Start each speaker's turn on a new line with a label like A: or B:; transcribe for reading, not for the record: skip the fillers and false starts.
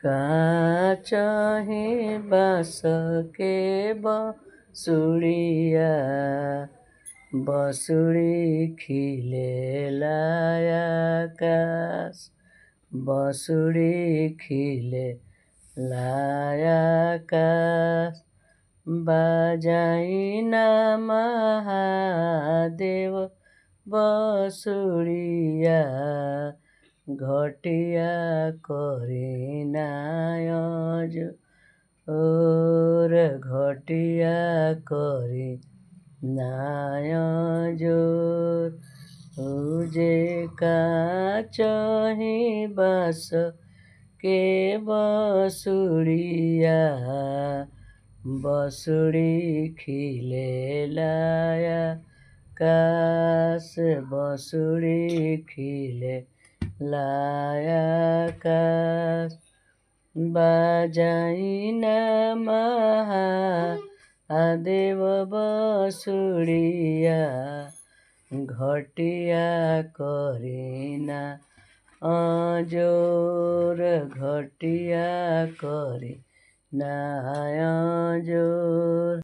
A: काचही बाँस के बसुड़िया बसुड़ी खिलेला आकाश बसुड़ी खिलेला आकाश बाजाइना महादेव बसुड़िया घटिया करिना जोर घटिया करिना जोर उजे काचही बाँस के बसुड़िया बसुड़ी खिलेला आकाश बसुड़ी खिलेला आकाश बाजाइना महादेव बसुड़िया घटिया करिना जोर घटिया करिना जोर।